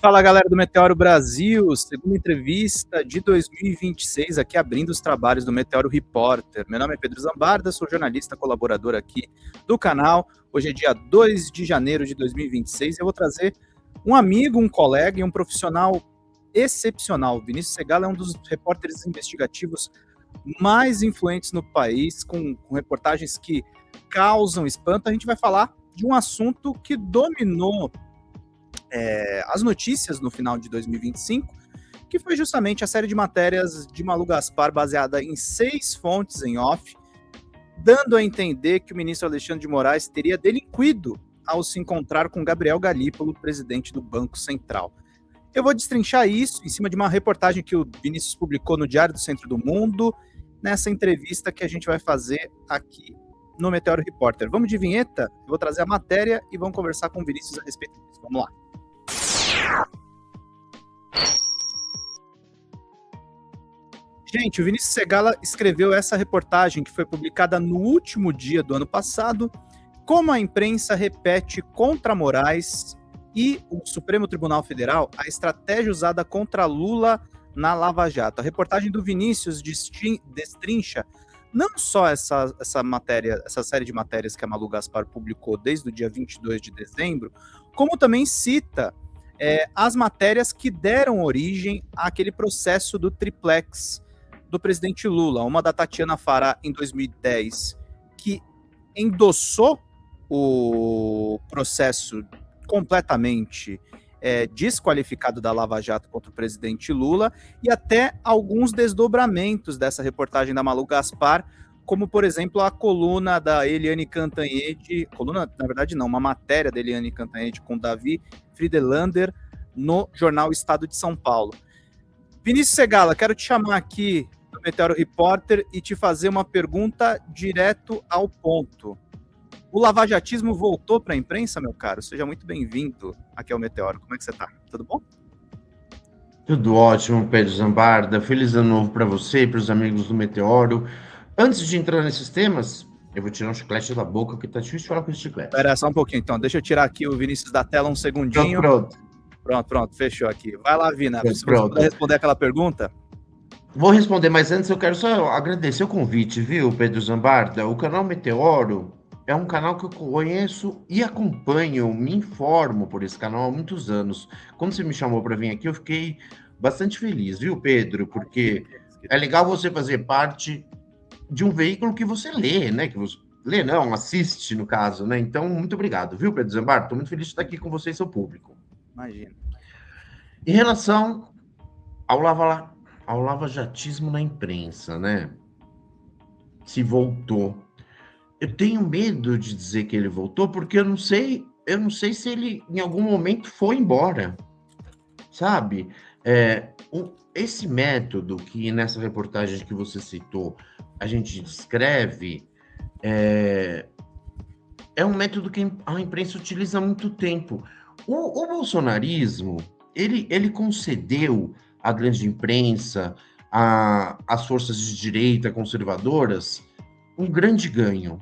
Fala, galera do Meteoro Brasil, segunda entrevista de 2026, aqui abrindo os trabalhos do Meteoro Repórter. Meu nome é Pedro Zambarda, sou jornalista colaborador aqui do canal. Hoje é dia 2 de janeiro de 2026 e eu vou trazer um amigo, um colega e um profissional excepcional. Vinícius Segala é um dos repórteres investigativos mais influentes no país, com reportagens que causam espanto. A gente vai falar de um assunto que dominou as notícias no final de 2025, que foi justamente a série de matérias de Malu Gaspar, baseada em 6 fontes em off, dando a entender que o ministro Alexandre de Moraes teria delinquido ao se encontrar com Gabriel Galípolo, presidente do Banco Central. Eu vou destrinchar isso em cima de uma reportagem que o Vinícius publicou no Diário do Centro do Mundo, nessa entrevista que a gente vai fazer aqui no Meteoro Repórter. Vamos de vinheta? Eu vou trazer a matéria e vamos conversar com o Vinícius a respeito disso. Vamos lá. Gente, o Vinícius Segala escreveu essa reportagem que foi publicada no último dia do ano passado, como a imprensa repete contra Moraes e o Supremo Tribunal Federal a estratégia usada contra Lula na Lava Jato. A reportagem do Vinícius destrincha não só essa matéria, essa série de matérias que a Malu Gaspar publicou desde o dia 22 de dezembro, como também cita as matérias que deram origem àquele processo do triplex do presidente Lula. Uma da Tatiana Fará, em 2010, que endossou o processo completamente desqualificado da Lava Jato contra o presidente Lula, e até alguns desdobramentos dessa reportagem da Malu Gaspar, como, por exemplo, a coluna da Eliane Cantanhede, coluna, na verdade não, uma matéria da Eliane Cantanhede com Davi Friedlander no jornal Estado de São Paulo. Vinícius Segala, quero te chamar aqui do Meteoro Repórter e te fazer uma pergunta direto ao ponto. O lavajatismo voltou para a imprensa, meu caro? Seja muito bem-vindo aqui ao Meteoro. Como é que você está? Tudo bom? Tudo ótimo, Pedro Zambarda. Feliz ano novo para você e para os amigos do Meteoro. Antes de entrar nesses temas, eu vou tirar um chiclete da boca, que tá difícil falar com esse chiclete. Espera só um pouquinho, então. Deixa eu tirar aqui o Vinícius da tela um segundinho. Pronto, fechou aqui. Vai lá, Vina. Se você puder responder aquela pergunta. Vou responder, mas antes eu quero só agradecer o convite, viu, Pedro Zambarda? O canal Meteoro é um canal que eu conheço e acompanho, me informo por esse canal há muitos anos. Quando você me chamou para vir aqui, eu fiquei bastante feliz, viu, Pedro? Porque é legal você fazer parte de um veículo que você lê, né? Que você lê, não, assiste, no caso, né? Então, muito obrigado, viu, Pedro Zambarda? Estou muito feliz de estar aqui com você e seu público. Imagina. Em relação ao lavajatismo na imprensa, né? Se voltou. Eu tenho medo de dizer que ele voltou, porque eu não sei se ele em algum momento foi embora, sabe? Esse método que nessa reportagem que você citou a gente descreve é um método que a imprensa utiliza há muito tempo. O bolsonarismo, ele concedeu à grande imprensa, às forças de direita conservadoras, um grande ganho,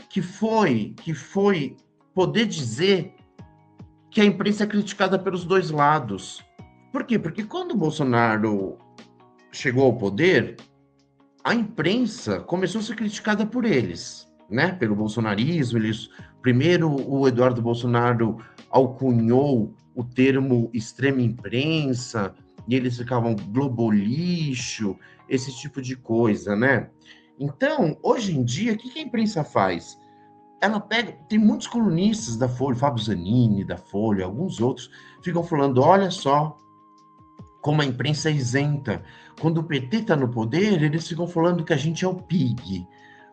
que foi poder dizer que a imprensa é criticada pelos dois lados. Por quê? Porque quando o Bolsonaro chegou ao poder, a imprensa começou a ser criticada por eles, né? Pelo bolsonarismo. Primeiro, o Eduardo Bolsonaro alcunhou o termo extrema imprensa, e eles ficavam globolixo, esse tipo de coisa, né? Então, hoje em dia, o que a imprensa faz? Ela tem muitos colunistas da Folha, Fábio Zanini da Folha, alguns outros, ficam falando, olha só como a imprensa é isenta. Quando o PT está no poder, eles ficam falando que a gente é o PIG.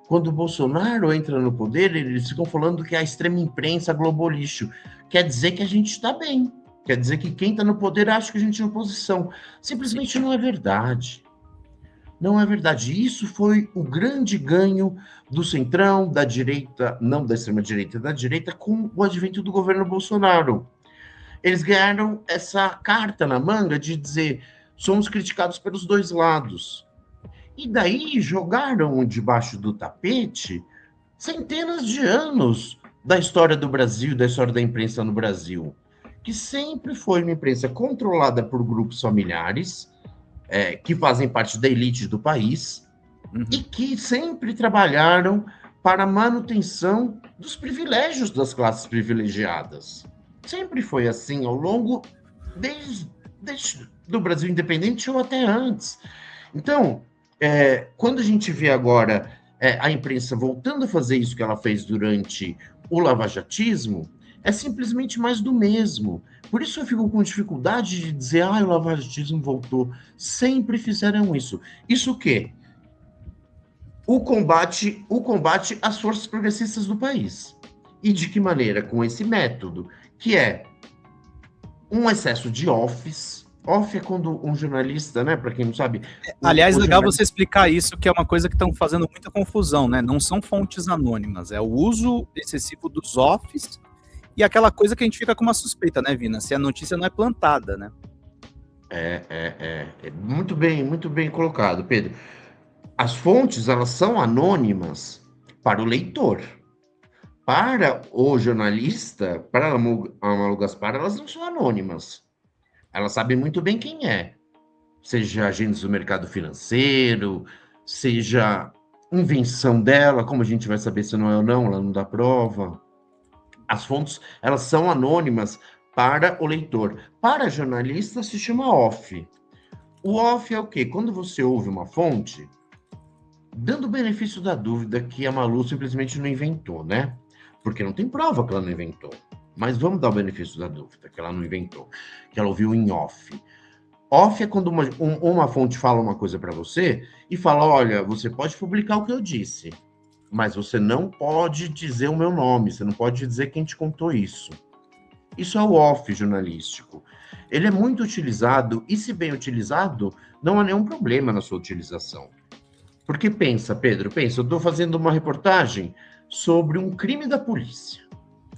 Quando o Bolsonaro entra no poder, eles ficam falando que é a extrema imprensa globolixo. Quer dizer que a gente está bem. Quer dizer que quem está no poder acha que a gente é oposição. Simplesmente não é verdade. Não é verdade. Isso foi o grande ganho do centrão, da direita, não da extrema-direita, da direita, com o advento do governo Bolsonaro. Eles ganharam essa carta na manga de dizer somos criticados pelos dois lados. E daí jogaram debaixo do tapete centenas de anos da história do Brasil, da história da imprensa no Brasil. que sempre foi uma imprensa controlada por grupos familiares, que fazem parte da elite do país, e que sempre trabalharam para a manutenção dos privilégios das classes privilegiadas. Sempre foi assim ao longo desde do Brasil independente ou até antes. Então, quando a gente vê agora a imprensa voltando a fazer isso que ela fez durante o lavajatismo, é simplesmente mais do mesmo. Por isso eu fico com dificuldade de dizer, o lavajatismo voltou. Sempre fizeram isso. Isso o quê? O combate às forças progressistas do país. E de que maneira? Com esse método, que é um excesso de offs. Off é quando um jornalista, né, para quem não sabe... Aliás, legal você explicar isso, que é uma coisa que estão fazendo muita confusão, né? Não são fontes anônimas, é o uso excessivo dos offs e aquela coisa que a gente fica com uma suspeita, né, Vina? Se a notícia não é plantada, né? Muito bem colocado, Pedro. As fontes, elas são anônimas para o leitor. Para o jornalista, para a Malu Gaspar, elas não são anônimas. Elas sabem muito bem quem é. Seja agentes do mercado financeiro, seja invenção dela, como a gente vai saber se não é ou não, ela não dá prova. As fontes, elas são anônimas para o leitor. Para jornalista, se chama off. O off é o quê? Quando você ouve uma fonte, dando o benefício da dúvida que a Malu simplesmente não inventou, né? Porque não tem prova que ela não inventou. Mas vamos dar o benefício da dúvida, que ela não inventou, que ela ouviu em off. Off é quando uma fonte fala uma coisa para você e fala, olha, você pode publicar o que eu disse, mas você não pode dizer o meu nome, você não pode dizer quem te contou isso. Isso é o off jornalístico. Ele é muito utilizado, e se bem utilizado, não há nenhum problema na sua utilização. Porque pensa, Pedro, eu estou fazendo uma reportagem sobre um crime da polícia,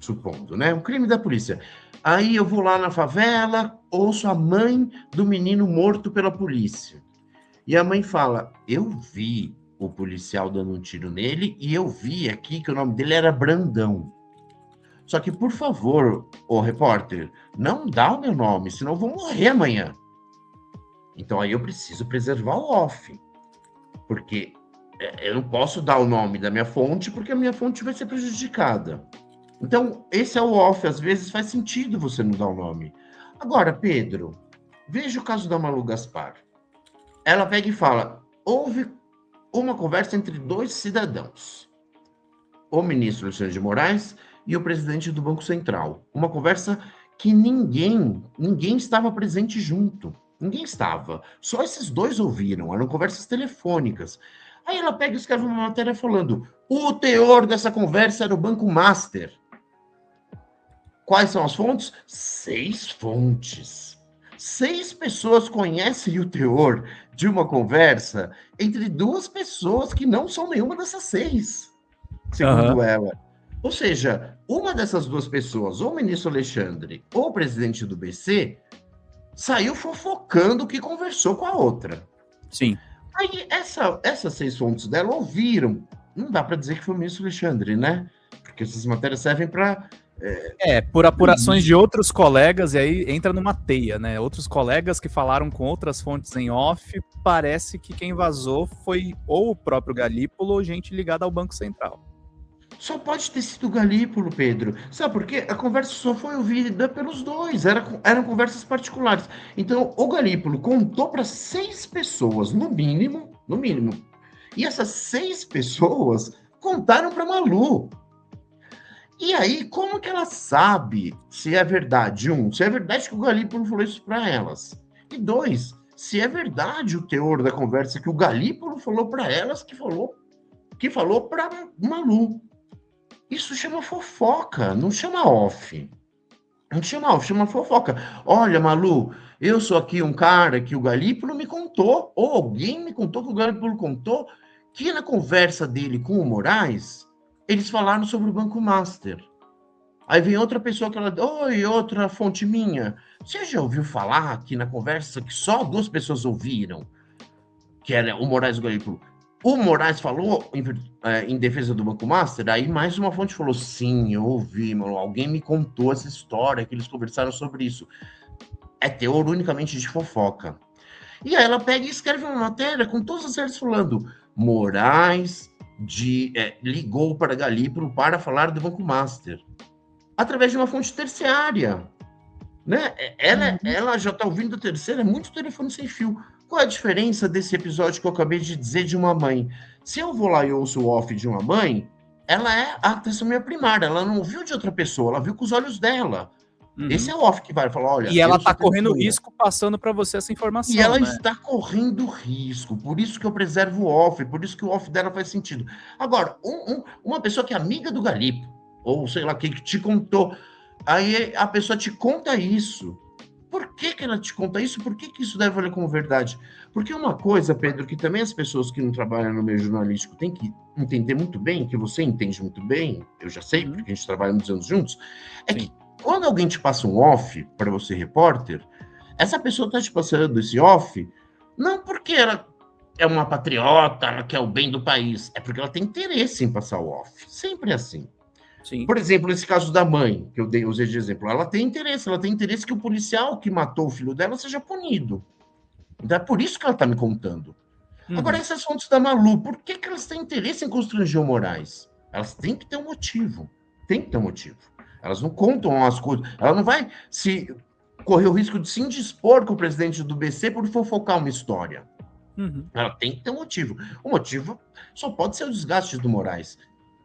supondo, né? Um crime da polícia. Aí eu vou lá na favela, ouço a mãe do menino morto pela polícia. E a mãe fala, eu vi o policial dando um tiro nele e eu vi aqui que o nome dele era Brandão. Só que, por favor, ô repórter, não dá o meu nome, senão eu vou morrer amanhã. Então aí eu preciso preservar o off. Porque eu não posso dar o nome da minha fonte, porque a minha fonte vai ser prejudicada. Então, esse é o off. Às vezes faz sentido você não dar o nome. Agora, Pedro, veja o caso da Malu Gaspar. Ela pega e fala, houve uma conversa entre dois cidadãos. O ministro Alexandre de Moraes e o presidente do Banco Central. Uma conversa que ninguém estava presente junto. Ninguém estava. Só esses dois ouviram. Eram conversas telefônicas. Aí ela pega e escreve uma matéria falando, o teor dessa conversa era o Banco Master. Quais são as fontes? 6 fontes. 6 pessoas conhecem o teor de uma conversa entre 2 pessoas que não são nenhuma dessas 6, segundo ela. Ou seja, uma dessas 2 pessoas, ou o ministro Alexandre, ou o presidente do BC, saiu fofocando que conversou com a outra. Sim. Aí, essas 6 fontes dela ouviram. Não dá para dizer que foi o ministro Alexandre, né? Porque essas matérias servem para... por apurações de outros colegas, e aí entra numa teia, né? Outros colegas que falaram com outras fontes em off, parece que quem vazou foi ou o próprio Galípolo ou gente ligada ao Banco Central. Só pode ter sido o Galípolo, Pedro. Sabe por quê? A conversa só foi ouvida pelos dois. Eram conversas particulares. Então, o Galípolo contou para 6 pessoas, no mínimo. E essas 6 pessoas contaram para Malu. E aí, como que ela sabe se é verdade? Se é verdade que o Galípolo falou isso para elas. E 2, se é verdade o teor da conversa que o Galípolo falou para elas, que falou para Malu. Isso chama fofoca, não chama off. Não chama off, chama fofoca. Olha, Malu, eu sou aqui um cara que o Galípolo me contou, ou alguém me contou que o Galípolo contou, que na conversa dele com o Moraes, eles falaram sobre o Banco Master. Aí vem outra pessoa que ela... Oi, outra fonte minha. Você já ouviu falar aqui na conversa que só 2 pessoas ouviram? Que era o Moraes e o Galípolo. O Moraes falou em defesa do Banco Master, aí mais uma fonte falou, sim, eu ouvi, mano, alguém me contou essa história, que eles conversaram sobre isso. É teor unicamente de fofoca. E aí ela pega e escreve uma matéria com todos os certos falando, Moraes ligou para Galípolo para falar do Banco Master. Através de uma fonte terciária. Né? Ela já está ouvindo a terceira, é muito telefone sem fio. Qual é a diferença desse episódio que eu acabei de dizer de uma mãe? Se eu vou lá e ouço o off de uma mãe, ela é a testemunha primária, ela não ouviu de outra pessoa, ela viu com os olhos dela. Esse é o off que vai falar, olha... E ela está correndo risco passando para você essa informação. E ela está correndo risco, por isso que eu preservo o off, por isso que o off dela faz sentido. Agora, uma pessoa que é amiga do Galipo, ou sei lá, que te contou, aí a pessoa te conta isso. Por que ela te conta isso? Por que isso deve valer como verdade? Porque uma coisa, Pedro, que também as pessoas que não trabalham no meio jornalístico têm que entender muito bem, que você entende muito bem, eu já sei, porque a gente trabalha muitos anos juntos, é que quando alguém te passa um off para você, repórter, essa pessoa está te passando esse off não porque ela é uma patriota, ela quer o bem do país, é porque ela tem interesse em passar o off. Sempre é assim. Sim. Por exemplo, esse caso da mãe, que eu usei de exemplo, ela tem interesse que o policial que matou o filho dela seja punido. Então é por isso que ela está me contando. Agora, essas fontes da Malu, por que elas têm interesse em constranger o Moraes? Elas têm que ter um motivo. Tem que ter um motivo. Elas não contam as coisas. Ela não vai se correr o risco de se indispor com o presidente do BC por fofocar uma história. Ela tem que ter um motivo. O motivo só pode ser o desgaste do Moraes.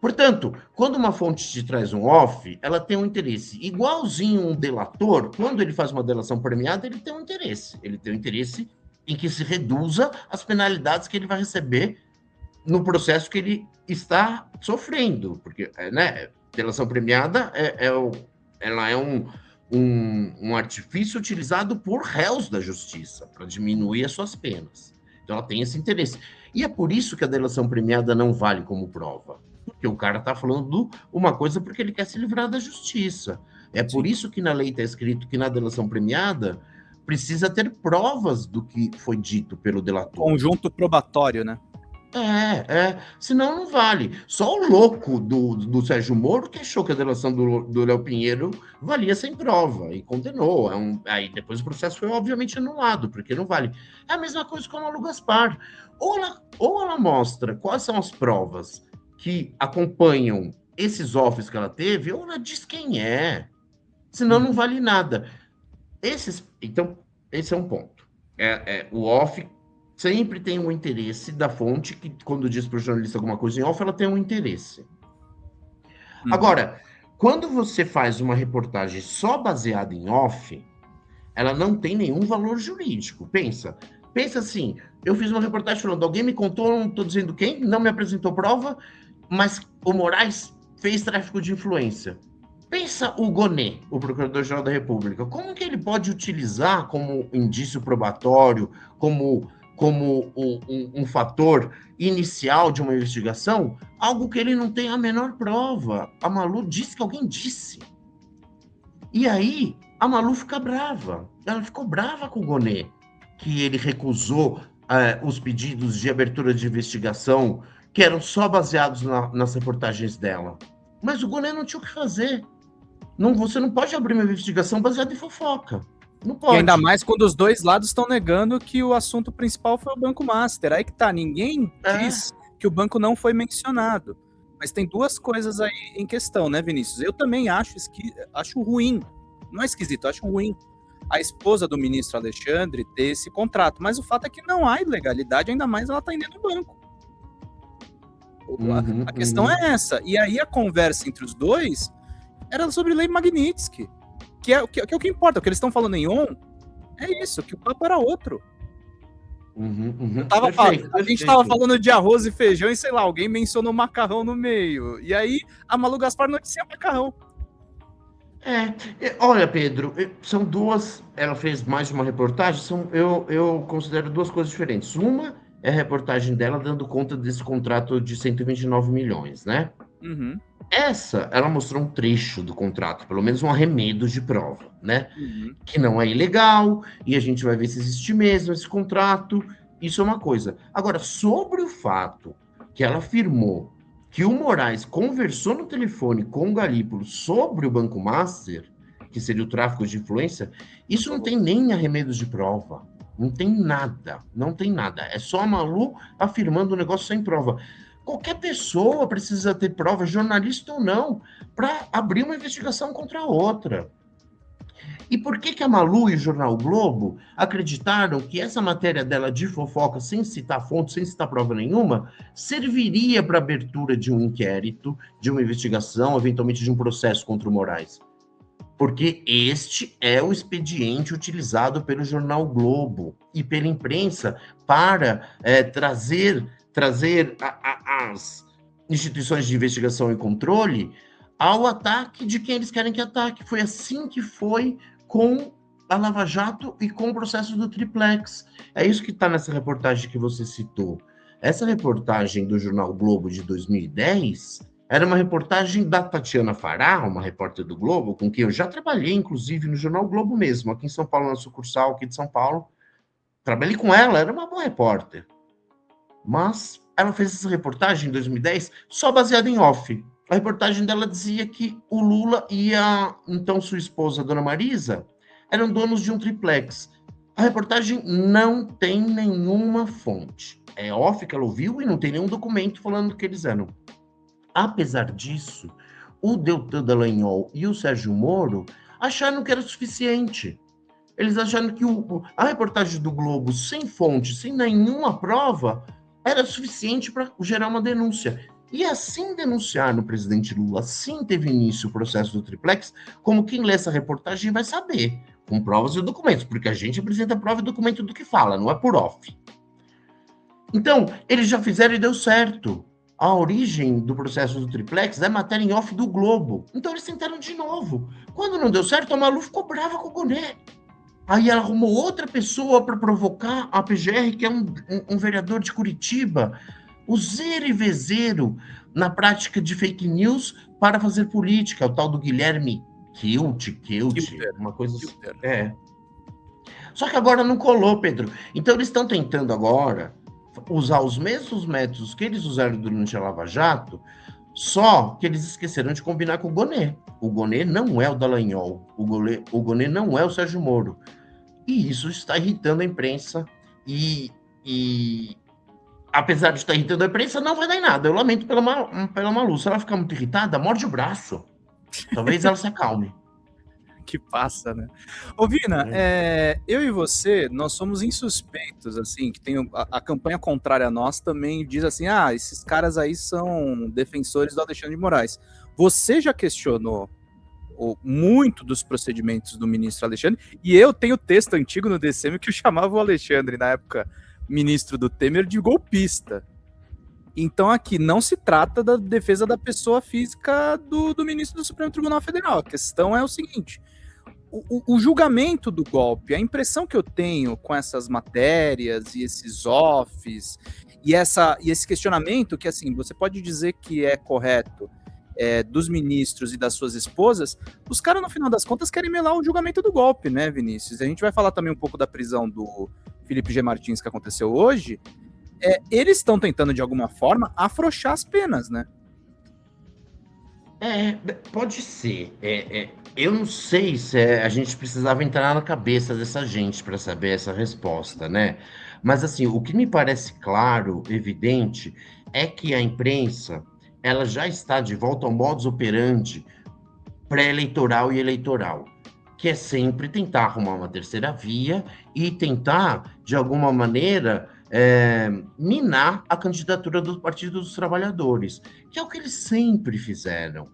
Portanto, quando uma fonte te traz um off, ela tem um interesse. Igualzinho um delator, quando ele faz uma delação premiada, ele tem um interesse. Ele tem um interesse em que se reduza as penalidades que ele vai receber no processo que ele está sofrendo. Porque, né, delação premiada ela é um artifício utilizado por réus da justiça para diminuir as suas penas. Então, ela tem esse interesse. E é por isso que a delação premiada não vale como prova. Porque o cara está falando uma coisa porque ele quer se livrar da justiça. É por isso que na lei está escrito que na delação premiada precisa ter provas do que foi dito pelo delator. Conjunto probatório, né? Senão não vale. Só o louco do Sérgio Moro que achou que a delação do Léo Pinheiro valia sem prova e condenou. Aí depois o processo foi obviamente anulado, porque não vale. É a mesma coisa com a Malu Gaspar. Ou ela mostra quais são as provas que acompanham esses offs que ela teve, ou ela diz quem é. Senão não vale nada. Então, esse é um ponto. O off sempre tem um interesse da fonte, que quando diz para o jornalista alguma coisa em off, ela tem um interesse. Agora, quando você faz uma reportagem só baseada em off, ela não tem nenhum valor jurídico. Pensa assim, eu fiz uma reportagem falando, alguém me contou, não estou dizendo quem, não me apresentou prova, mas o Moraes fez tráfico de influência. Pensa o Gonê, o Procurador-Geral da República, como que ele pode utilizar como indício probatório, como um fator inicial de uma investigação, algo que ele não tem a menor prova. A Malu disse que alguém disse. E aí, a Malu fica brava. Ela ficou brava com o Gonê, que ele recusou os pedidos de abertura de investigação que eram só baseados nas reportagens dela. Mas o Gonê não tinha o que fazer. Você não pode abrir uma investigação baseada em fofoca. Não pode. E ainda mais quando os dois lados estão negando que o assunto principal foi o Banco Master. Aí que tá, ninguém diz que o banco não foi mencionado. Mas tem duas coisas aí em questão, né, Vinícius? Eu também acho ruim. Não é esquisito, eu acho ruim a esposa do ministro Alexandre ter esse contrato. Mas o fato é que não há ilegalidade, ainda mais ela tá indo no banco. A questão é essa. E aí a conversa entre os dois era sobre lei Magnitsky, que é o que importa. O que eles estão falando em on é isso, que o papo era outro. A gente tava falando de arroz e feijão e, sei lá, alguém mencionou macarrão no meio. E aí a Malu Gaspar noticia macarrão. Olha, Pedro, são duas... Ela fez mais de uma reportagem, eu considero duas coisas diferentes. Uma é a reportagem dela dando conta desse contrato de 129 milhões, né? Essa, ela mostrou um trecho do contrato, pelo menos um arremedo de prova, né? Que não é ilegal, e a gente vai ver se existe mesmo esse contrato, Isso é uma coisa. Agora, sobre o fato que ela afirmou que o Moraes conversou no telefone com o Galípolo sobre o Banco Master, que seria o tráfico de influência, isso não tem nem arremedos de prova. Não tem nada. Não tem nada. É só a Malu afirmando o negócio sem prova. Qualquer pessoa precisa ter prova, jornalista ou não, para abrir uma investigação contra a outra. E por que a Malu e o Jornal Globo acreditaram que essa matéria dela de fofoca, sem citar fonte, sem citar prova nenhuma, serviria para abertura de um inquérito, de uma investigação, eventualmente de um processo contra o Moraes? Porque este é o expediente utilizado pelo Jornal Globo e pela imprensa para trazer as instituições de investigação e controle ao ataque de quem eles querem que ataque. Foi assim que foi com a Lava Jato e com o processo do Triplex. É isso que está nessa reportagem que você citou. Essa reportagem do Jornal Globo de 2010 era uma reportagem da Tatiana Fará, uma repórter do Globo, com quem eu já trabalhei, inclusive, no Jornal Globo mesmo, aqui em São Paulo, na sucursal aqui de São Paulo. Trabalhei com ela, era uma boa repórter. Mas ela fez essa reportagem em 2010 só baseada em off. A reportagem dela dizia que o Lula e então sua esposa, Dona Marisa, eram donos de um triplex. A reportagem não tem nenhuma fonte. É off que ela ouviu e não tem nenhum documento falando que eles eram. Apesar disso, o Deltan Dallagnol e o Sérgio Moro acharam que era suficiente. Eles acharam que a reportagem do Globo, sem fonte, sem nenhuma prova, era suficiente para gerar uma denúncia. E assim denunciaram o presidente Lula, assim teve início o processo do Triplex, como quem lê essa reportagem vai saber, com provas e documentos, porque a gente apresenta prova e documento do que fala, não é por off. Então, eles já fizeram e deu certo. A origem do processo do Triplex é matéria em off do Globo. Então eles tentaram de novo. Quando não deu certo, a Malu ficou brava com o Gonet. Aí ela arrumou outra pessoa para provocar a PGR, que é um vereador de Curitiba, o zero e vezeiro na prática de fake news para fazer política, o tal do Guilherme Kilt, uma coisa assim. Só que agora não colou, Pedro. Então eles estão tentando agora usar os mesmos métodos que eles usaram durante a Lava Jato, só que eles esqueceram de combinar com o Gonet. O Gonet não é o Dallagnol, o Gonet não é o Sérgio Moro. E isso está irritando a imprensa e apesar de estar irritando a imprensa, não vai dar em nada. Eu lamento pela Malu. Se ela ficar muito irritada, morde o braço. Talvez ela se acalme. Que passa, né? Ô, Vina, eu e você, nós somos insuspeitos, assim, que tem a campanha contrária a nós também diz assim, esses caras aí são defensores do Alexandre de Moraes. Você já questionou muito dos procedimentos do ministro Alexandre, e eu tenho texto antigo no DCM que eu chamava o Alexandre, na época, ministro do Temer, de golpista. Então aqui não se trata da defesa da pessoa física do ministro do Supremo Tribunal Federal. A questão é o seguinte, o julgamento do golpe, a impressão que eu tenho com essas matérias e esses offs e esse questionamento que, assim, você pode dizer que é correto dos ministros e das suas esposas, os caras, no final das contas, querem melar o julgamento do golpe, né, Vinícius? A gente vai falar também um pouco da prisão do Felipe G. Martins que aconteceu hoje. Eles estão tentando, de alguma forma, afrouxar as penas, né? Pode ser. Eu não sei se a gente precisava entrar na cabeça dessa gente para saber essa resposta, né? Mas, assim, o que me parece claro, evidente, é que a imprensa ela já está de volta ao modus operandi pré-eleitoral e eleitoral, que é sempre tentar arrumar uma terceira via e tentar, de alguma maneira, minar a candidatura do Partido dos Trabalhadores, que é o que eles sempre fizeram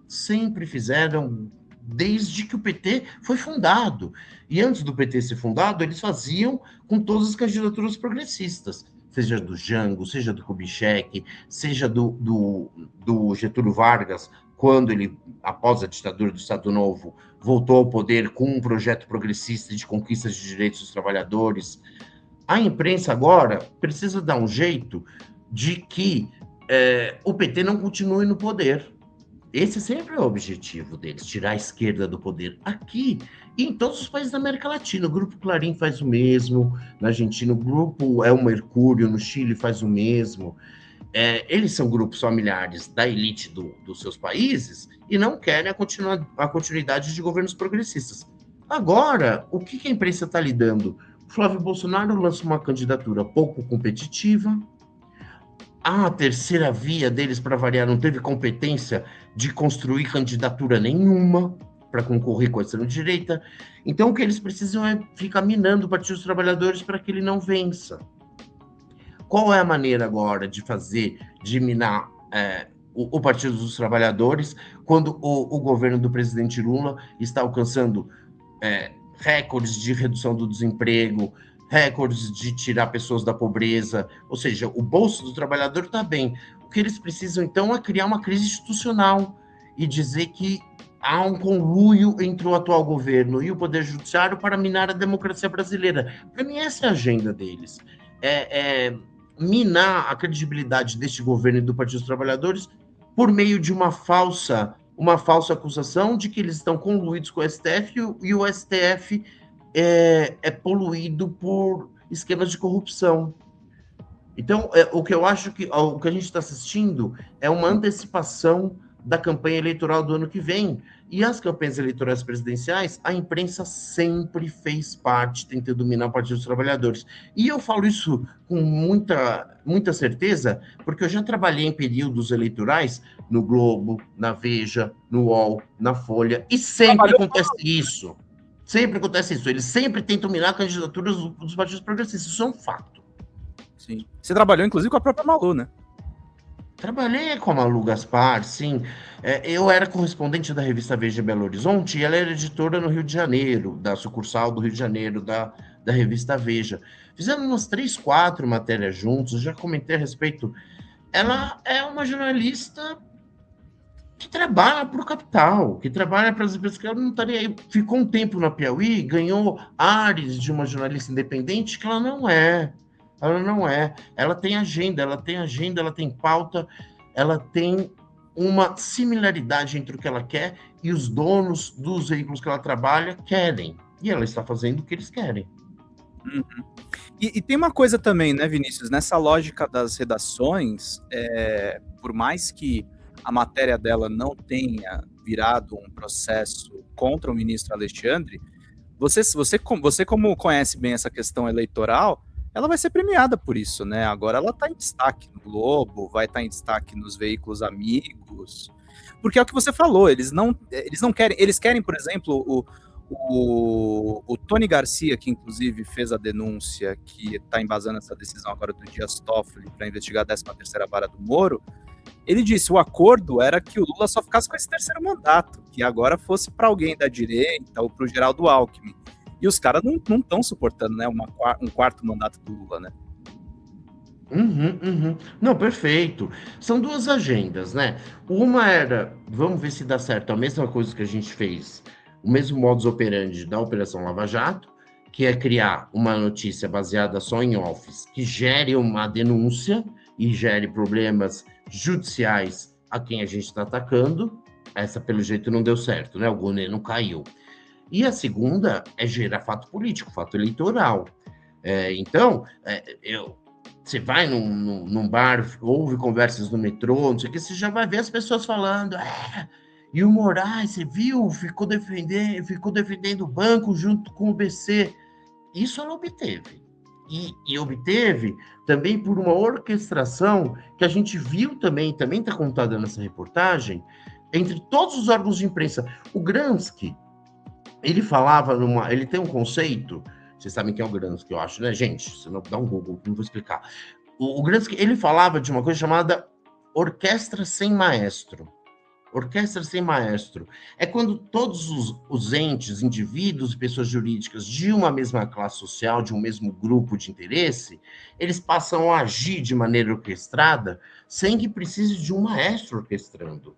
desde que o PT foi fundado. E antes do PT ser fundado, eles faziam com todas as candidaturas progressistas, seja do Jango, seja do Kubitschek, seja do Getúlio Vargas, quando ele, após a ditadura do Estado Novo, voltou ao poder com um projeto progressista de conquistas de direitos dos trabalhadores. A imprensa agora precisa dar um jeito de que o PT não continue no poder. Esse sempre é o objetivo deles, tirar a esquerda do poder aqui e em todos os países da América Latina. O Grupo Clarim faz o mesmo, na Argentina o Grupo El Mercúrio, no Chile faz o mesmo. Eles são grupos familiares da elite dos seus países e não querem a continuidade de governos progressistas. Agora, o que a imprensa está lidando? O Flávio Bolsonaro lança uma candidatura pouco competitiva. A terceira via deles, para variar, não teve competência de construir candidatura nenhuma para concorrer com a extrema-direita. Então, o que eles precisam é ficar minando o Partido dos Trabalhadores para que ele não vença. Qual é a maneira agora de minar o Partido dos Trabalhadores quando o governo do presidente Lula está alcançando recordes de redução do desemprego, recordes de tirar pessoas da pobreza, ou seja, o bolso do trabalhador está bem. O que eles precisam, então, é criar uma crise institucional e dizer que há um conluio entre o atual governo e o Poder Judiciário para minar a democracia brasileira. Para mim, essa é a agenda deles. Minar a credibilidade deste governo e do Partido dos Trabalhadores por meio de uma falsa acusação de que eles estão conluídos com o STF e o STF é poluído por esquemas de corrupção. Então, o que eu acho que o que a gente está assistindo é uma antecipação da campanha eleitoral do ano que vem. E as campanhas eleitorais presidenciais, a imprensa sempre fez parte tentando dominar o Partido dos Trabalhadores. E eu falo isso com muita certeza, porque eu já trabalhei em períodos eleitorais no Globo, na Veja, no UOL, na Folha, e sempre acontece isso. Sempre acontece isso. Eles sempre tentam minar candidaturas dos partidos progressistas. Isso é um fato. Sim. Você trabalhou, inclusive, com a própria Malu, né? Trabalhei com a Malu Gaspar, sim. Eu era correspondente da revista Veja Belo Horizonte e ela era editora no Rio de Janeiro, da sucursal do Rio de Janeiro, da revista Veja. Fizemos umas 3, 4 matérias juntos, já comentei a respeito. Ela é uma jornalista que trabalha para o capital, que trabalha para as empresas que ela não estaria aí. Ficou um tempo na Piauí, ganhou ares de uma jornalista independente que ela não é. Ela não é. Ela tem agenda, ela tem pauta, ela tem uma similaridade entre o que ela quer e os donos dos veículos que ela trabalha querem. E ela está fazendo o que eles querem. Uhum. E tem uma coisa também, né, Vinícius? Nessa lógica das redações, por mais que a matéria dela não tenha virado um processo contra o ministro Alexandre, você como conhece bem essa questão eleitoral, ela vai ser premiada por isso, né? Agora ela está em destaque no Globo, vai estar em destaque nos veículos amigos, porque é o que você falou, eles não querem, eles querem, por exemplo, o Tony Garcia, que inclusive fez a denúncia que está embasando essa decisão agora do Dias Toffoli para investigar a 13ª vara do Moro, ele disse o acordo era que o Lula só ficasse com esse terceiro mandato, que agora fosse para alguém da direita ou para o Geraldo Alckmin. E os caras não estão suportando, né, um quarto mandato do Lula, né? Não, perfeito. São duas agendas, né? Uma era, vamos ver se dá certo, a mesma coisa que a gente fez, o mesmo modus operandi da Operação Lava Jato, que é criar uma notícia baseada só em office, que gere uma denúncia e gere problemas judiciais a quem a gente está atacando. Essa, pelo jeito, não deu certo, né? O Gonê não caiu. E a segunda é gerar fato político, fato eleitoral. Você vai num bar, ouve conversas no metrô, não sei o que, você já vai ver as pessoas falando, e o Moraes, você viu, ficou defendendo o banco junto com o BC. Isso ela obteve. E obteve também por uma orquestração que a gente viu também está contada nessa reportagem, entre todos os órgãos de imprensa. O Gramsci, ele tem um conceito, vocês sabem quem é o Gramsci, eu acho, né, gente? Se não dá um Google, não vou explicar. O Gramsci, ele falava de uma coisa chamada orquestra sem maestro. Orquestra sem maestro. É quando todos os entes, indivíduos e pessoas jurídicas de uma mesma classe social, de um mesmo grupo de interesse, eles passam a agir de maneira orquestrada sem que precise de um maestro orquestrando.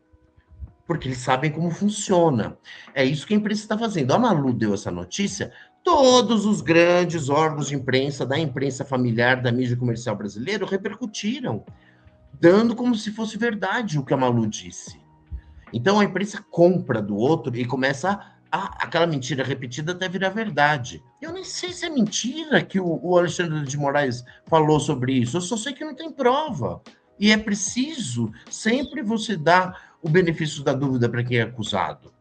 Porque eles sabem como funciona. É isso que a imprensa está fazendo. A Malu deu essa notícia, todos os grandes órgãos de imprensa, da imprensa familiar, da mídia comercial brasileira, repercutiram, dando como se fosse verdade o que a Malu disse. Então a imprensa compra do outro e começa aquela mentira repetida até virar verdade. Eu nem sei se é mentira que o Alexandre de Moraes falou sobre isso, eu só sei que não tem prova. E é preciso sempre você dar o benefício da dúvida para quem é acusado.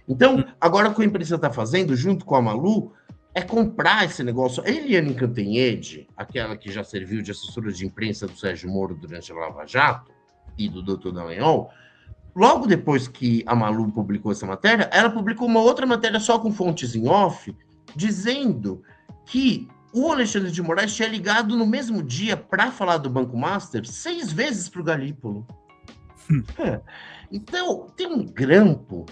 Então, agora o que a imprensa está fazendo, junto com a Malu, é comprar esse negócio. A Eliane Cantanhede, aquela que já serviu de assessora de imprensa do Sérgio Moro durante a Lava Jato e do Dr. Dallagnol, logo depois que a Malu publicou essa matéria, ela publicou uma outra matéria só com fontes em off, dizendo que o Alexandre de Moraes tinha ligado no mesmo dia para falar do Banco Master 6 vezes para o Galípolo. Então, tem um grampo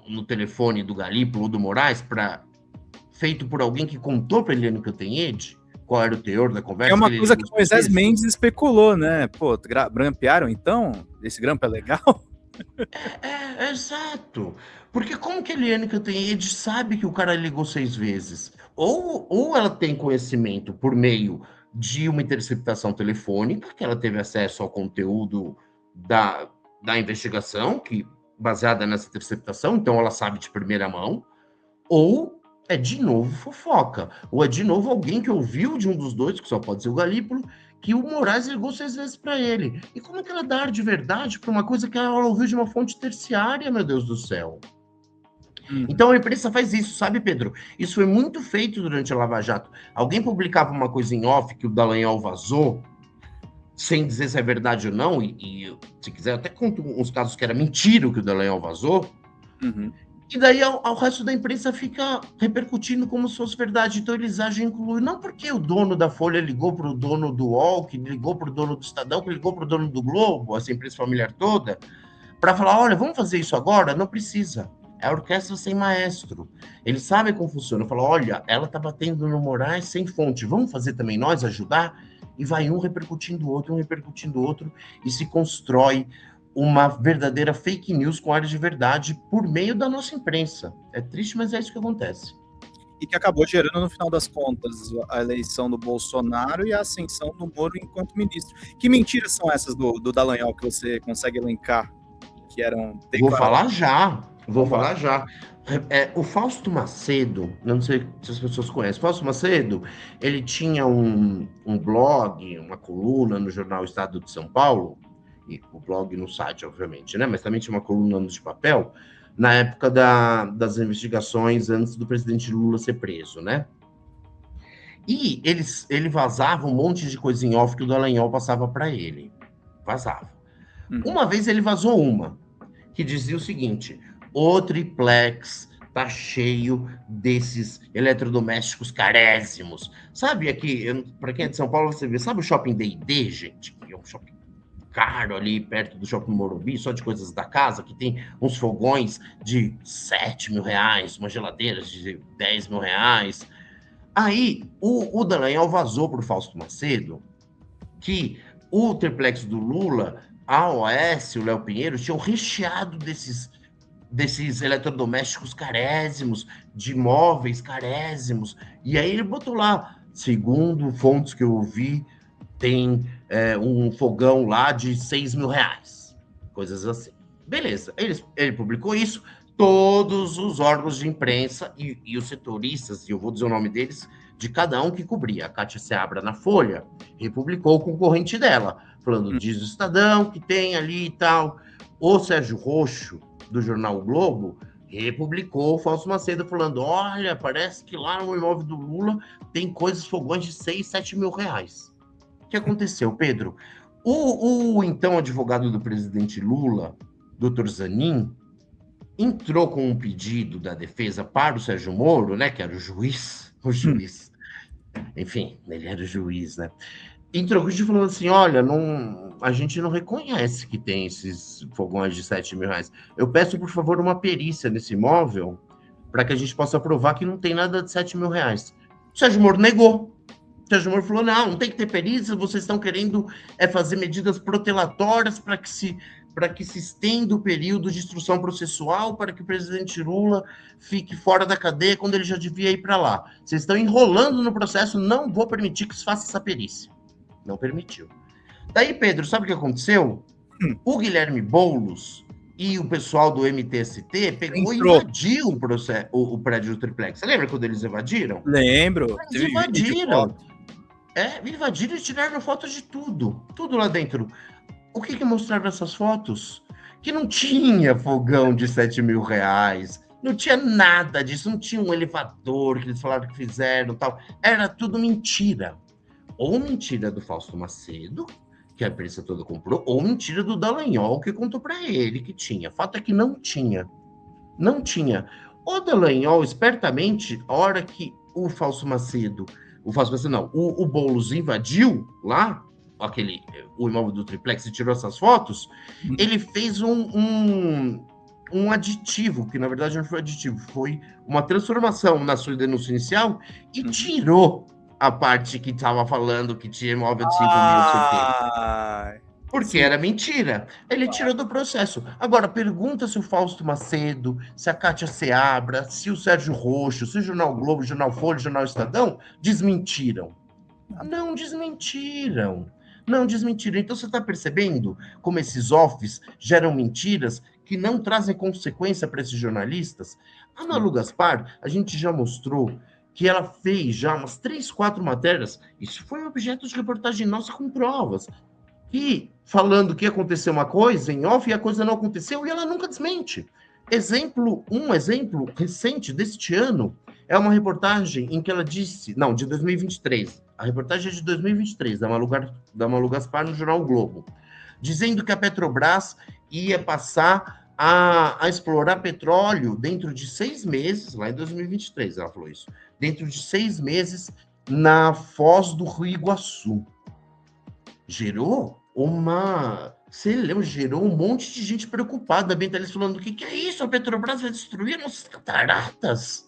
no telefone do Galípolo ou do Moraes feito por alguém que contou para Eliane Cantanhede qual era o teor da conversa. É uma coisa que o Moisés Mendes especulou, né? Pô, grampearam então? Esse grampo é legal? Exato. Porque como que a Eliane Cantanhede sabe que o cara ligou 6 vezes? Ou ela tem conhecimento por meio de uma interceptação telefônica, que ela teve acesso ao conteúdo da investigação, que baseada nessa interceptação, então ela sabe de primeira mão, ou é de novo fofoca, ou é de novo alguém que ouviu de um dos dois, que só pode ser o Galípolo, que o Moraes ligou 6 vezes para ele. E como é que ela dá de verdade para uma coisa que ela ouviu de uma fonte terciária, meu Deus do céu? Então a imprensa faz isso, sabe, Pedro? Isso foi muito feito durante a Lava Jato. Alguém publicava uma coisa em off que o Dallagnol vazou, sem dizer se é verdade ou não, e se quiser, eu até conto uns casos que era mentira o que o Dallagnol vazou, e daí o resto da imprensa fica repercutindo como se fosse verdade. Então eles agem incluir, não porque o dono da Folha ligou para o dono do UOL, que ligou para o dono do Estadão, que ligou para o dono do Globo, essa imprensa familiar toda, para falar, olha, vamos fazer isso agora? Não precisa. É a orquestra sem maestro. Eles sabem como funciona. Falam, olha, ela está batendo no Moraes sem fonte. Vamos fazer também nós, ajudar? E vai um repercutindo o outro, e se constrói uma verdadeira fake news com áreas de verdade por meio da nossa imprensa. É triste, mas é isso que acontece. E que acabou gerando, no final das contas, a eleição do Bolsonaro e a ascensão do Moro enquanto ministro. Que mentiras são essas do Dallagnol que você consegue elencar? Que eram... Vou falar já. O Fausto Macedo, não sei se as pessoas conhecem, Fausto Macedo, ele tinha um blog, uma coluna no jornal Estado de São Paulo, e o blog no site, obviamente, né? Mas também tinha uma coluna no de papel, na época das investigações antes do presidente Lula ser preso, né? E ele vazava um monte de coisa em off que o Dallagnol passava para ele. Vazava. Uma vez ele vazou uma, que dizia o seguinte: o triplex tá cheio desses eletrodomésticos carésimos. Sabe aqui, para quem é de São Paulo, você vê, sabe o Shopping D&D, gente? Que é um shopping caro ali perto do Shopping Morumbi, só de coisas da casa, que tem uns fogões de 7 mil reais, uma geladeira de 10 mil reais. Aí, o Dallagnol vazou para o Fausto Macedo que o triplex do Lula, a OAS, o Léo Pinheiro, tinham recheado desses eletrodomésticos carésimos, de móveis carésimos. E aí ele botou lá, segundo fontes que eu ouvi, tem um fogão lá de 6 mil reais. Coisas assim. Beleza, ele publicou isso, todos os órgãos de imprensa e os setoristas, e eu vou dizer o nome deles, de cada um que cobria. A Kátia Seabra na Folha republicou o concorrente dela, falando, diz o Estadão, que tem ali e tal. O Sérgio Roxo, do jornal o Globo, republicou o Fausto Macedo, falando, olha, parece que lá no imóvel do Lula tem coisas, fogões de 6, 7 mil reais. O que aconteceu, Pedro? O então advogado do presidente Lula, Dr. Zanin, entrou com um pedido da defesa para o Sérgio Moro, né, que era o juiz, enfim, ele era o juiz, né, entrou com o pedido falando assim, olha, a gente não reconhece que tem esses fogões de 7 mil reais. Eu peço, por favor, uma perícia nesse imóvel para que a gente possa provar que não tem nada de 7 mil reais. O Sérgio Moro negou. O Sérgio Moro falou, não tem que ter perícia, vocês estão querendo fazer medidas protelatórias para que se estenda o período de instrução processual, para que o presidente Lula fique fora da cadeia quando ele já devia ir para lá. Vocês estão enrolando no processo, não vou permitir que se faça essa perícia. Não permitiu. Daí, Pedro, sabe o que aconteceu? O Guilherme Boulos e o pessoal do MTST pegou e Entrou. invadiu o prédio do triplex. Você lembra quando eles invadiram? Lembro. Eles Teve vídeo, invadiram. foto. Invadiram e tiraram fotos de tudo. Tudo lá dentro. O que mostraram essas fotos? Que não tinha fogão de 7 mil reais. Não tinha nada disso. Não tinha um elevador que eles falaram que fizeram tal. Era tudo mentira. Ou mentira do Fausto Macedo, que a imprensa toda comprou, ou mentira do Dallagnol, que contou para ele que tinha. Fato é que não tinha. Não tinha. O Dallagnol, espertamente, a hora que o Fausto Macedo não, o Boulos invadiu lá, o imóvel do triplex e tirou essas fotos, ele fez um aditivo, que na verdade não foi aditivo, foi uma transformação na sua denúncia inicial e tirou a parte que estava falando que tinha imóvel de 5 mil, sei o quê. Porque era mentira. Ele tirou do processo. Agora, pergunta se o Fausto Macedo, se a Kátia Seabra, se o Sérgio Roxo, se o Jornal Globo, o Jornal Folha, o Jornal Estadão desmentiram. Não desmentiram. Não desmentiram. Então, você está percebendo como esses offs geram mentiras que não trazem consequência para esses jornalistas? A Malu Gaspar, a gente já mostrou que ela fez já umas 3, 4 matérias. Isso foi objeto de reportagem nossa com provas. E falando que aconteceu uma coisa em off e a coisa não aconteceu e ela nunca desmente. Um exemplo recente deste ano é uma reportagem em que ela disse, não, de 2023. A reportagem é de 2023, da Malu Gaspar no Jornal o Globo, dizendo que a Petrobras ia passar a explorar petróleo dentro de 6 meses, lá em 2023 ela falou isso, dentro de 6 meses na foz do Rio Iguaçu. Gerou um monte de gente preocupada, ambientalista falando, o que é isso? A Petrobras vai destruir nossas cataratas?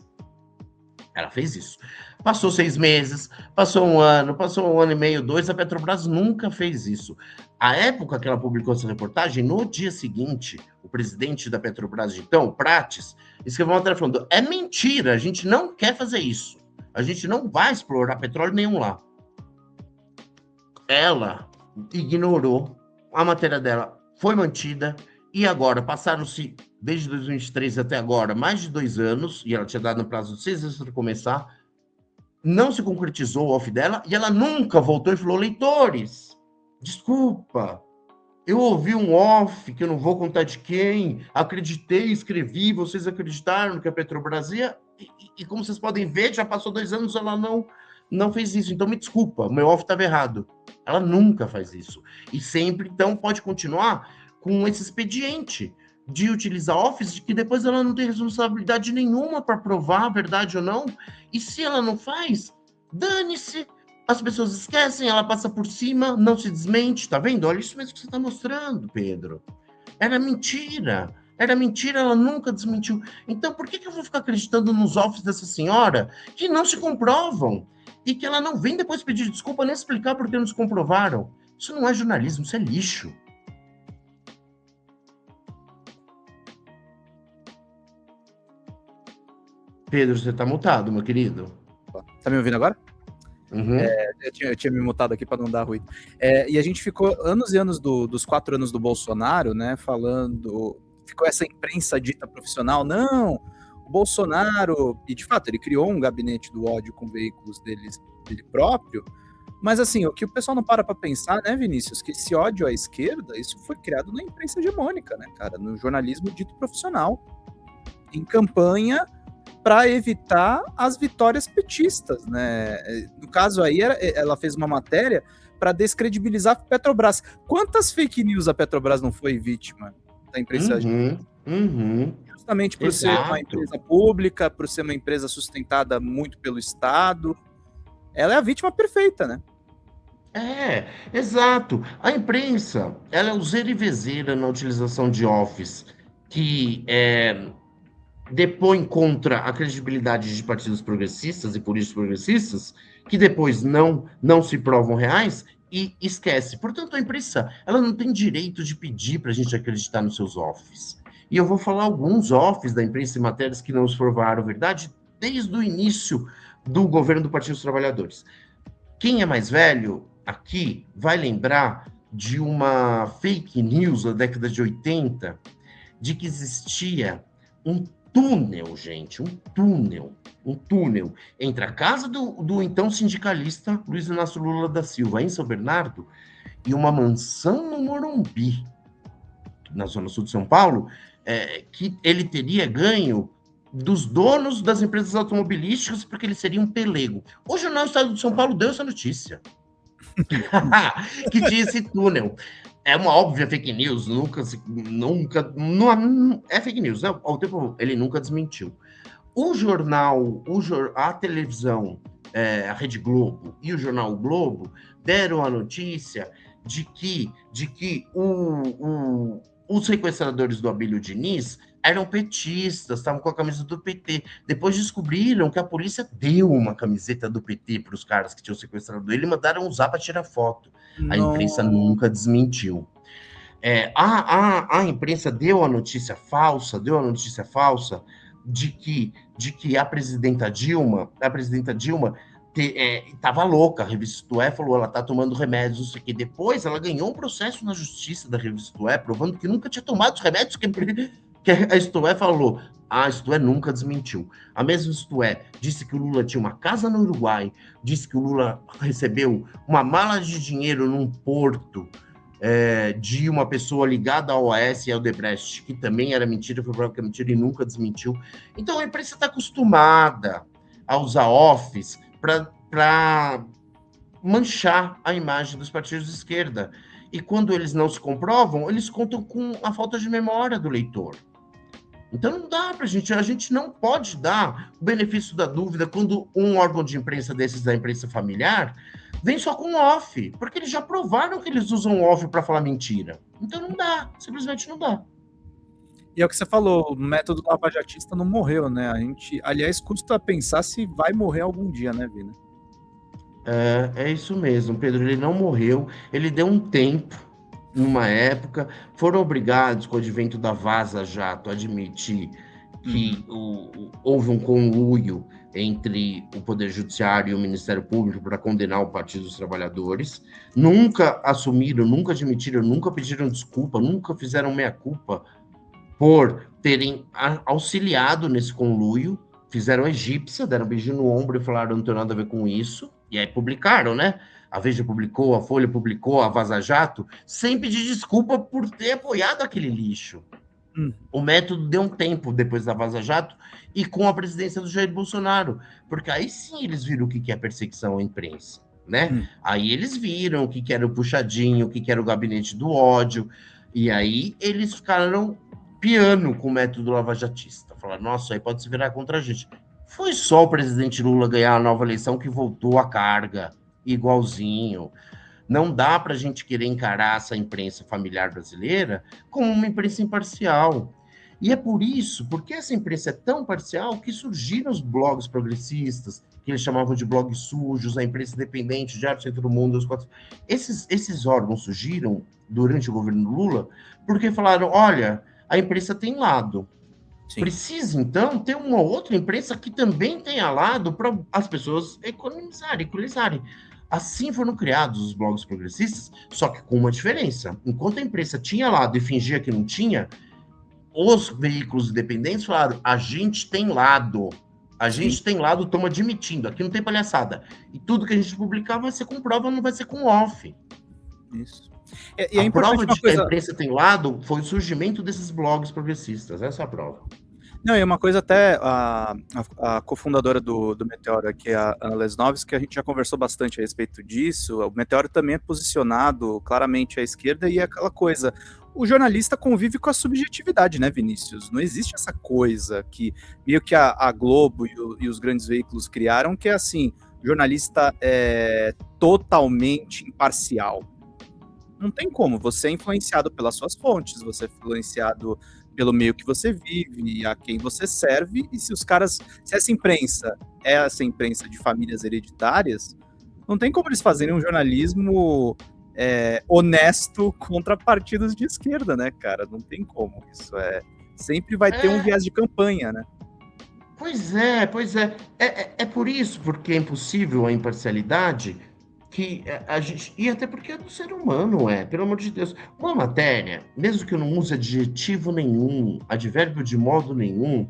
Ela fez isso. Passou 6 meses, passou um ano e meio, 2, a Petrobras nunca fez isso. A época que ela publicou essa reportagem, no dia seguinte, o presidente da Petrobras, então, o Prates, escreveu uma matéria falando, é mentira, a gente não quer fazer isso. A gente não vai explorar petróleo nenhum lá. Ela ignorou, a matéria dela foi mantida, e agora, passaram-se, desde 2023 até agora, mais de 2 anos, e ela tinha dado no prazo de 6 meses para começar, não se concretizou o off dela, e ela nunca voltou e falou, leitores, desculpa, eu ouvi um off, que eu não vou contar de quem, acreditei, escrevi, vocês acreditaram que a Petrobras ia, e como vocês podem ver, já passou 2 anos, ela não fez isso, então me desculpa, o meu off estava errado. Ela nunca faz isso. E sempre, então, pode continuar com esse expediente de utilizar offs de que depois ela não tem responsabilidade nenhuma para provar a verdade ou não. E se ela não faz, dane-se. As pessoas esquecem, ela passa por cima, não se desmente. Tá vendo? Olha isso mesmo que você está mostrando, Pedro. Era mentira. Era mentira, ela nunca desmentiu. Então, por que eu vou ficar acreditando nos offs dessa senhora que não se comprovam? E que ela não vem depois pedir desculpa nem explicar por que não se comprovaram. Isso não é jornalismo, isso é lixo. Pedro, você tá mutado, meu querido. Tá me ouvindo agora? Uhum. Eu tinha me mutado aqui para não dar ruído. E a gente ficou anos e anos dos 4 anos do Bolsonaro, né, falando... Ficou essa imprensa dita profissional, não... O Bolsonaro, e de fato, ele criou um gabinete do ódio com veículos dele próprio, mas assim, o que o pessoal não para pensar, né, Vinícius, que esse ódio à esquerda, isso foi criado na imprensa hegemônica, né, cara, no jornalismo dito profissional, em campanha para evitar as vitórias petistas, né, no caso aí, ela fez uma matéria para descredibilizar a Petrobras. Quantas fake news a Petrobras não foi vítima da imprensa hegemônica? Justamente por ser uma empresa pública, por ser uma empresa sustentada muito pelo Estado. Ela é a vítima perfeita, né? Exato. A imprensa, ela é useira e vezeira na utilização de offs que depõem contra a credibilidade de partidos progressistas e políticos progressistas, que depois não se provam reais e esquece. Portanto, a imprensa, ela não tem direito de pedir para a gente acreditar nos seus offs. E eu vou falar alguns offs da imprensa e matérias que não se provaram verdade desde o início do governo do Partido dos Trabalhadores. Quem é mais velho aqui vai lembrar de uma fake news da década de 80, de que existia um túnel, gente, um túnel entre a casa do então sindicalista Luiz Inácio Lula da Silva, em São Bernardo, e uma mansão no Morumbi, na zona sul de São Paulo, que ele teria ganho dos donos das empresas automobilísticas, porque ele seria um pelego. O Jornal Estado de São Paulo deu essa notícia. Que tinha esse túnel. É uma óbvia fake news, não é fake news, né? Ao tempo ele nunca desmentiu. O jornal, a televisão, a Rede Globo e o jornal o Globo deram a notícia de que os sequestradores do Abílio Diniz eram petistas, estavam com a camisa do PT. Depois descobriram que a polícia deu uma camiseta do PT para os caras que tinham sequestrado ele e mandaram usar para tirar foto. A imprensa nunca desmentiu. A imprensa deu a notícia falsa de que a presidenta Dilma estava louca. A revista Isto É falou, ela está tomando remédios, não sei o que. Depois ela ganhou um processo na justiça da revista Isto É, provando que nunca tinha tomado os remédios que a Isto É falou. A Isto É nunca desmentiu. A mesma Isto É disse que o Lula tinha uma casa no Uruguai, disse que o Lula recebeu uma mala de dinheiro num porto de uma pessoa ligada ao OAS e ao Odebrecht, que também era mentira, foi provado que é mentira e nunca desmentiu. Então a imprensa está acostumada a usar offs para manchar a imagem dos partidos de esquerda. E quando eles não se comprovam, eles contam com a falta de memória do leitor. Então não dá para a gente não pode dar o benefício da dúvida quando um órgão de imprensa desses da imprensa familiar vem só com off, porque eles já provaram que eles usam off para falar mentira. Então não dá, simplesmente não dá. E é o que você falou, o método lavajatista não morreu, né? A gente, aliás, custa pensar se vai morrer algum dia, né, Vina? É isso mesmo, Pedro, ele não morreu, ele deu um tempo, numa época, foram obrigados, com o advento da Vaza Jato, a admitir que houve um conluio entre o Poder Judiciário e o Ministério Público para condenar o Partido dos Trabalhadores. Nunca assumiram, nunca admitiram, nunca pediram desculpa, nunca fizeram meia-culpa por terem auxiliado nesse conluio. Fizeram a egípcia, deram um beijinho no ombro e falaram não tem nada a ver com isso. E aí publicaram, né? A Veja publicou, a Folha publicou, a Vaza Jato, sem pedir desculpa por ter apoiado aquele lixo. O método deu um tempo depois da Vaza Jato e com a presidência do Jair Bolsonaro, porque aí sim eles viram o que é perseguição à imprensa, né? Aí eles viram o que era o puxadinho, o que era o gabinete do ódio, e aí eles ficaram piano com o método lavajatista. Falaram, nossa, aí pode se virar contra a gente. Foi só o presidente Lula ganhar a nova eleição que voltou à carga, igualzinho. Não dá para a gente querer encarar essa imprensa familiar brasileira como uma imprensa imparcial. E é por isso, porque essa imprensa é tão parcial, que surgiram os blogs progressistas, que eles chamavam de blogs sujos, a imprensa independente, de arte centro do mundo. Esses órgãos surgiram durante o governo Lula porque falaram, olha, a imprensa tem lado. Sim. Precisa, então, ter uma outra imprensa que também tenha lado para as pessoas economizarem. Assim foram criados os blogs progressistas, só que com uma diferença. Enquanto a imprensa tinha lado e fingia que não tinha, os veículos independentes falaram, a gente tem lado. A gente tem lado, estamos admitindo. Aqui não tem palhaçada. E tudo que a gente publicar vai ser com prova, não vai ser com off. Isso. E a prova de que a imprensa tem lado foi o surgimento desses blogs progressistas. Essa é a prova. Não, e uma coisa até, a cofundadora do Meteoro aqui, a Ana Lesnovski, que a gente já conversou bastante a respeito disso, o Meteoro também é posicionado claramente à esquerda e é aquela coisa, o jornalista convive com a subjetividade, né, Vinícius? Não existe essa coisa que meio que a Globo e os grandes veículos criaram, que é assim, o jornalista é totalmente imparcial. Não tem como, você é influenciado pelas suas fontes, você é influenciado pelo meio que você vive, a quem você serve, e se essa imprensa é essa imprensa de famílias hereditárias, não tem como eles fazerem um jornalismo honesto contra partidos de esquerda, né, cara? Não tem como, isso sempre vai ter um viés de campanha, né? Pois é. É por isso, porque é impossível a imparcialidade, que a gente... E até porque é do ser humano, pelo amor de Deus. Uma matéria, mesmo que eu não use adjetivo nenhum, advérbio de modo nenhum,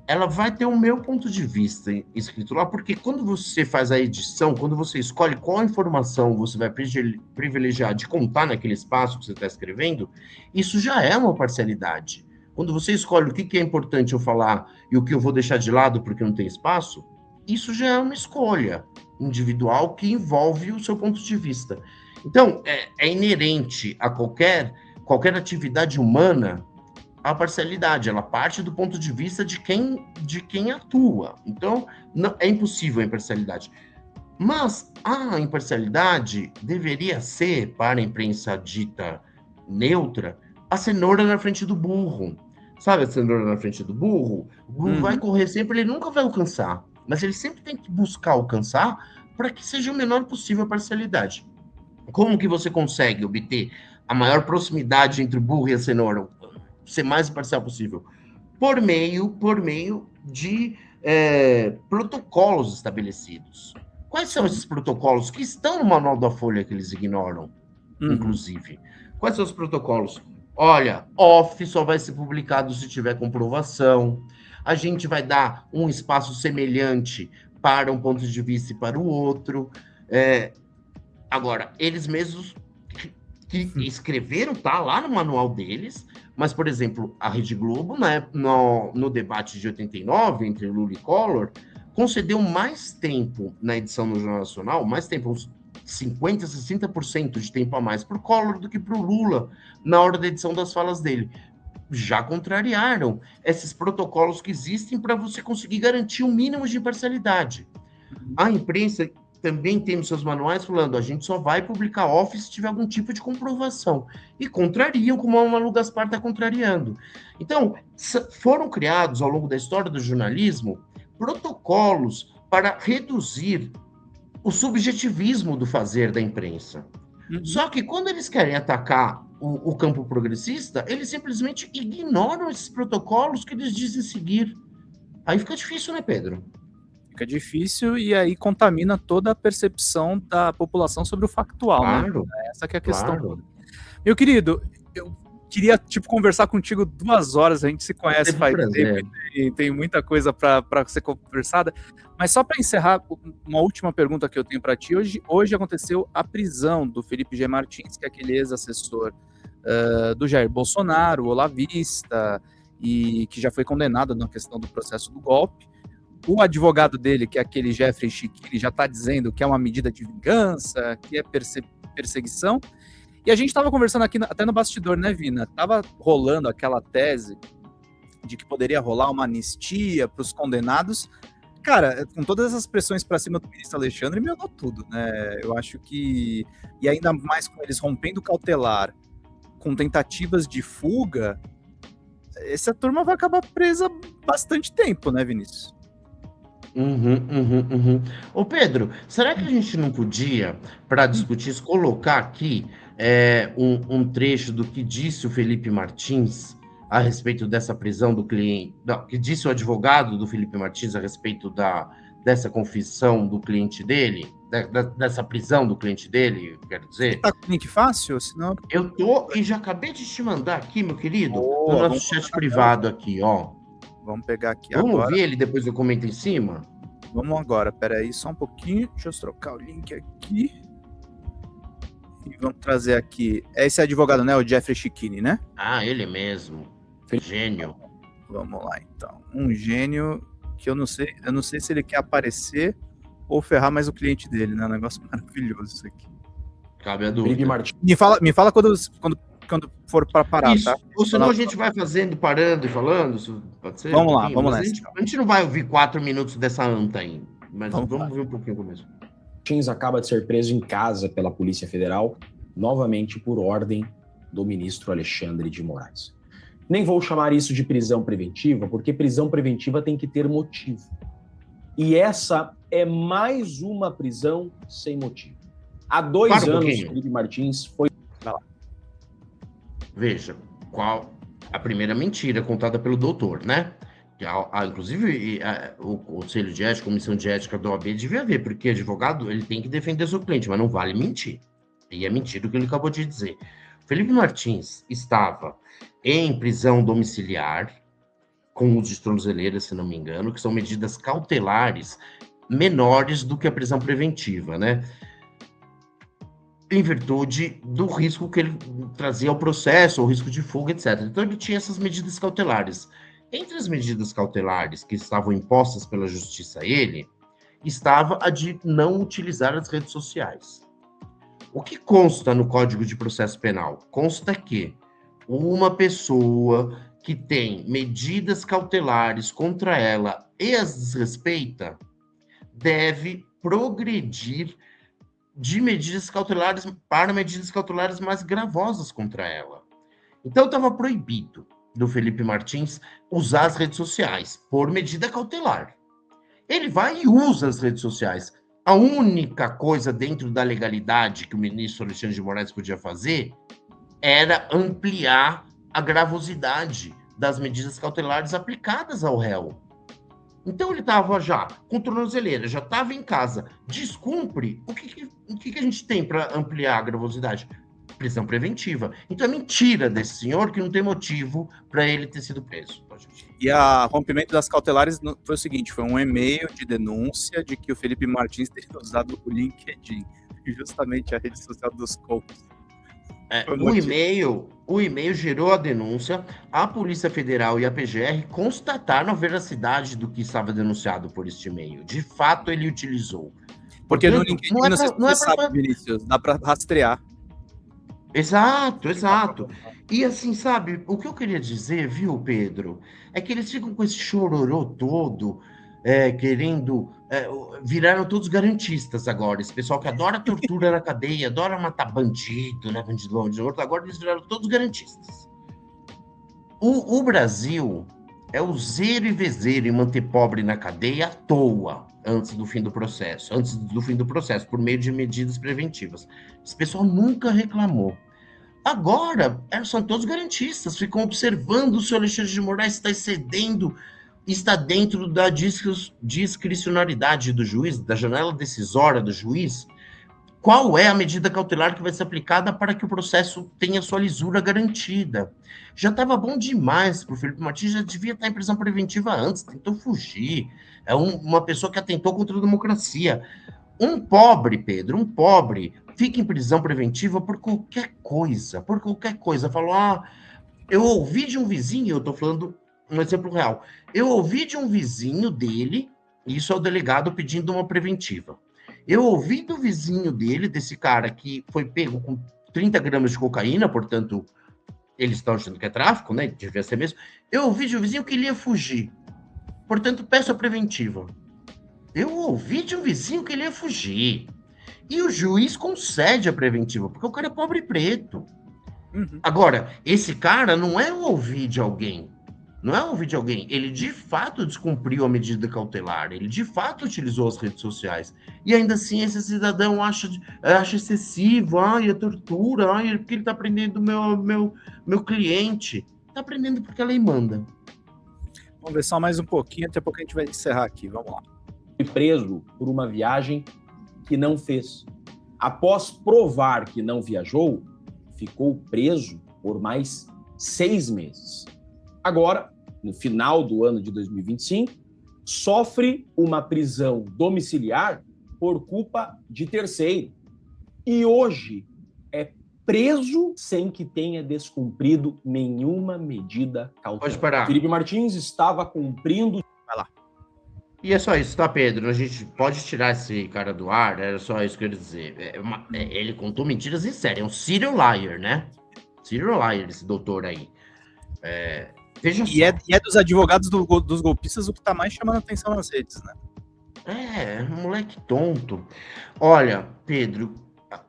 ela vai ter o meu ponto de vista escrito lá, porque quando você faz a edição, quando você escolhe qual informação você vai privilegiar de contar naquele espaço que você está escrevendo, isso já é uma parcialidade. Quando você escolhe o que é importante eu falar e o que eu vou deixar de lado porque não tem espaço, isso já é uma escolha individual que envolve o seu ponto de vista. Então, é inerente a qualquer atividade humana a parcialidade, ela parte do ponto de vista de quem atua. Então, não, é impossível a imparcialidade. Mas a imparcialidade deveria ser, para a imprensa dita neutra, a cenoura na frente do burro. Sabe a cenoura na frente do burro? O burro vai correr sempre, ele nunca vai alcançar. Mas ele sempre tem que buscar alcançar para que seja o menor possível a parcialidade. Como que você consegue obter a maior proximidade entre o burro e a cenoura? Ser mais imparcial possível, por meio de protocolos estabelecidos. Quais são esses protocolos que estão no manual da Folha que eles ignoram, inclusive? Quais são os protocolos? Olha, off só vai ser publicado se tiver comprovação. A gente vai dar um espaço semelhante para um ponto de vista e para o outro. Agora, eles mesmos que escreveram, tá lá no manual deles, mas, por exemplo, a Rede Globo, né, no debate de 89, entre Lula e Collor, concedeu mais tempo na edição no Jornal Nacional, mais tempo, uns 50%, 60% de tempo a mais para o Collor do que para o Lula, na hora da edição das falas dele. Já contrariaram esses protocolos que existem para você conseguir garantir um mínimo de imparcialidade. A imprensa também tem nos seus manuais falando, a gente só vai publicar off se tiver algum tipo de comprovação. E contrariam, como a Malu Gaspar está contrariando. Então, foram criados, ao longo da história do jornalismo, protocolos para reduzir o subjetivismo do fazer da imprensa. Só que quando eles querem atacar o campo progressista, eles simplesmente ignoram esses protocolos que eles dizem seguir. Aí fica difícil, né, Pedro? Fica difícil e aí contamina toda a percepção da população sobre o factual, claro, né? Essa que é a questão. Claro. Meu querido, eu queria conversar contigo 2 horas, a gente se conhece faz tempo e tem muita coisa para ser conversada, mas só para encerrar, uma última pergunta que eu tenho para ti. Hoje aconteceu a prisão do Felipe G. Martins, que é aquele ex-assessor do Jair Bolsonaro, olavista, e que já foi condenado na questão do processo do golpe. O advogado dele, que é aquele Jeffrey Chiquini, já está dizendo que é uma medida de vingança, que é perseguição. E a gente estava conversando aqui até no bastidor, né, Vina? Tava rolando aquela tese de que poderia rolar uma anistia para os condenados. Cara, com todas essas pressões para cima do ministro Alexandre, me mudou tudo, né? Eu acho que... E ainda mais com eles rompendo cautelar, com tentativas de fuga, essa turma vai acabar presa bastante tempo, né, Vinícius? Ô Pedro, será que a gente não podia, para discutir isso, colocar aqui um trecho do que disse o Felipe Martins a respeito dessa prisão do cliente, que disse o advogado do Felipe Martins a respeito dessa confissão do cliente dele, dessa prisão do cliente dele, quero dizer? Tá com link fácil? Senão... Eu tô e já acabei de te mandar aqui, meu querido, no nosso chat privado aqui, ó. Vamos pegar aqui agora. Vamos ver ele depois eu comento em cima? Vamos agora, peraí, só um pouquinho. Deixa eu trocar o link aqui. E vamos trazer aqui. Esse advogado, né? O Jeffrey Chiquini, né? Ah, ele mesmo. Gênio. Vamos lá, então. Um gênio que eu não sei se ele quer aparecer ou ferrar mais o cliente dele, né? Um negócio maravilhoso isso aqui. Cabe a dúvida. Me fala quando for para parar, isso, tá? Ou senão a gente vai fazendo, parando e falando, pode ser? Vamos lá, vamos nessa. A gente não vai ouvir 4 minutos dessa anta ainda, mas vamos ver um pouquinho começo. Martins acaba de ser preso em casa pela Polícia Federal, novamente por ordem do ministro Alexandre de Moraes. Nem vou chamar isso de prisão preventiva, porque prisão preventiva tem que ter motivo. E essa é mais uma prisão sem motivo. Há 2 anos, Felipe Martins foi... Veja, qual a primeira mentira contada pelo doutor, né? Inclusive, o Conselho de Ética, a Comissão de Ética da OAB devia ver, porque advogado ele tem que defender seu cliente, mas não vale mentir. E é mentira o que ele acabou de dizer. Felipe Martins estava em prisão domiciliar, com uso de tornozeleira, se não me engano, que são medidas cautelares menores do que a prisão preventiva, né? Em virtude do risco que ele trazia ao processo, o risco de fuga, etc. Então, ele tinha essas medidas cautelares. Entre as medidas cautelares que estavam impostas pela justiça a ele, estava a de não utilizar as redes sociais. O que consta no Código de Processo Penal? Consta que uma pessoa que tem medidas cautelares contra ela e as desrespeita, deve progredir de medidas cautelares para medidas cautelares mais gravosas contra ela. Então, estava proibido do Felipe Martins usar as redes sociais por medida cautelar. Ele vai e usa as redes sociais. A única coisa dentro da legalidade que o ministro Alexandre de Moraes podia fazer era ampliar a gravosidade das medidas cautelares aplicadas ao réu. Então ele estava já com tornozeleira, já estava em casa, descumpre. O que a gente tem para ampliar a gravosidade? Prisão preventiva. Então é mentira desse senhor que não tem motivo para ele ter sido preso. E a rompimento das cautelares foi o seguinte, foi um e-mail de denúncia de que o Felipe Martins teria usado o LinkedIn, justamente a rede social dos coaches. O e-mail gerou a denúncia, a Polícia Federal e a PGR constataram a veracidade do que estava denunciado por este e-mail. De fato, ele utilizou. Porque no LinkedIn, não sei se você sabe, Vinícius, dá para rastrear. Exato. E assim, sabe, o que eu queria dizer, viu, Pedro, é que eles ficam com esse chororô todo, querendo... viraram todos garantistas agora. Esse pessoal que adora tortura na cadeia, adora matar bandido, né, bandido de outro, agora eles viraram todos garantistas. O Brasil é o zero e vezeiro em manter pobre na cadeia à toa, antes do fim do processo, por meio de medidas preventivas. Esse pessoal nunca reclamou. Agora, são todos garantistas, ficam observando se o Alexandre de Moraes está excedendo, está dentro da discricionariedade do juiz, da janela decisória do juiz. Qual é a medida cautelar que vai ser aplicada para que o processo tenha sua lisura garantida? Já estava bom demais para o Felipe Martins, já devia estar em prisão preventiva antes, tentou fugir. É uma pessoa que atentou contra a democracia. Um pobre, Pedro, fica em prisão preventiva por qualquer coisa. Falou, eu ouvi de um vizinho, eu estou falando um exemplo real, eu ouvi de um vizinho dele, isso é o delegado pedindo uma preventiva, eu ouvi do vizinho dele, desse cara que foi pego com 30 gramas de cocaína, portanto, eles estão achando que é tráfico, né, devia ser mesmo, eu ouvi de um vizinho que ele ia fugir, portanto, peço a preventiva. Eu ouvi de um vizinho que ele ia fugir. E o juiz concede a preventiva, porque o cara é pobre e preto. Uhum. Agora, esse cara não é um ouvir de alguém. Ele, de fato, descumpriu a medida cautelar. Ele, de fato, utilizou as redes sociais. E, ainda assim, esse cidadão acha excessivo. É tortura. Porque ele está prendendo meu cliente. Está prendendo porque a lei manda. Vamos ver só mais um pouquinho, até porque a gente vai encerrar aqui. Vamos lá. Foi preso por uma viagem que não fez. Após provar que não viajou, ficou preso por mais 6 meses. Agora, no final do ano de 2025, sofre uma prisão domiciliar por culpa de terceiro. E hoje é preso sem que tenha descumprido nenhuma medida cautelar. Pode parar. Felipe Martins estava cumprindo... Vai lá. E é só isso, tá, Pedro? A gente pode tirar esse cara do ar, era só isso que eu ia dizer. Ele contou mentiras em série, é um serial liar, né? Serial liar, esse doutor aí. Veja e só. É dos advogados dos golpistas o que tá mais chamando a atenção nas redes, né? Um moleque tonto. Olha, Pedro,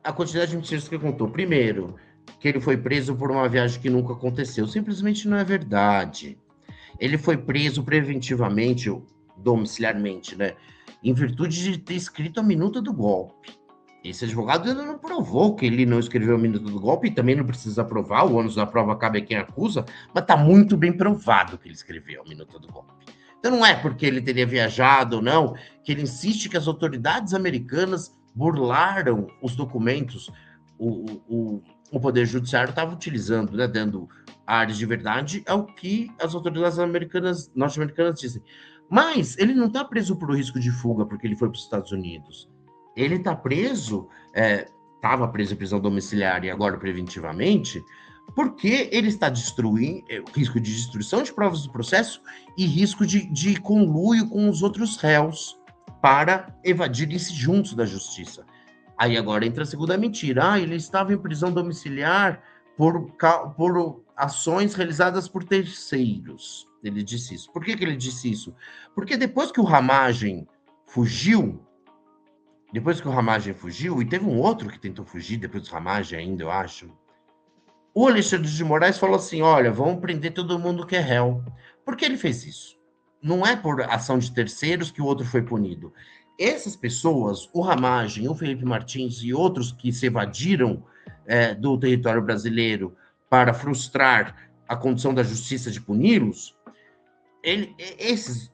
a quantidade de mentiras que ele contou. Primeiro, que ele foi preso por uma viagem que nunca aconteceu. Simplesmente não é verdade. Ele foi preso preventivamente, domiciliarmente, né? Em virtude de ter escrito a minuta do golpe. Esse advogado ainda não provou que ele não escreveu a minuta do golpe e também não precisa provar, o ônus da prova cabe a quem acusa, mas está muito bem provado que ele escreveu a minuta do golpe. Então não é porque ele teria viajado ou não, que ele insiste que as autoridades americanas burlaram os documentos, o Poder Judiciário estava utilizando, né, dando áreas de verdade ao que as autoridades norte-americanas dizem. Mas ele não está preso por risco de fuga porque ele foi para os Estados Unidos. Ele está preso, estava preso em prisão domiciliar e agora preventivamente, porque ele está destruindo, risco de destruição de provas do processo e risco de conluio com os outros réus para evadirem-se juntos da justiça. Aí agora entra a segunda mentira. Ele estava em prisão domiciliar por ações realizadas por terceiros. Ele disse isso. Por que ele disse isso? Porque depois que o Ramagem fugiu, e teve um outro que tentou fugir depois do Ramagem ainda, eu acho, o Alexandre de Moraes falou assim, olha, vamos prender todo mundo que é réu. Por que ele fez isso? Não é por ação de terceiros que o outro foi punido. Essas pessoas, o Ramagem, o Felipe Martins e outros que se evadiram do território brasileiro para frustrar a condição da justiça de puni-los,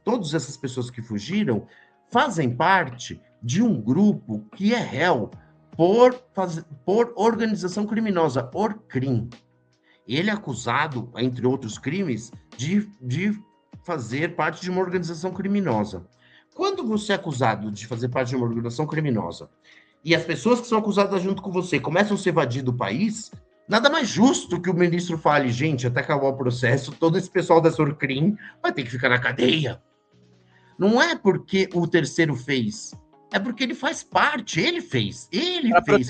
todas essas pessoas que fugiram fazem parte de um grupo que é réu por organização criminosa, ORCRIM. Ele é acusado, entre outros crimes, de fazer parte de uma organização criminosa. Quando você é acusado de fazer parte de uma organização criminosa e as pessoas que são acusadas junto com você começam a se evadir do país, nada mais justo que o ministro fale, gente, até acabar o processo, todo esse pessoal da ORCRIM vai ter que ficar na cadeia. Não é porque o terceiro fez, é porque ele faz parte, ele fez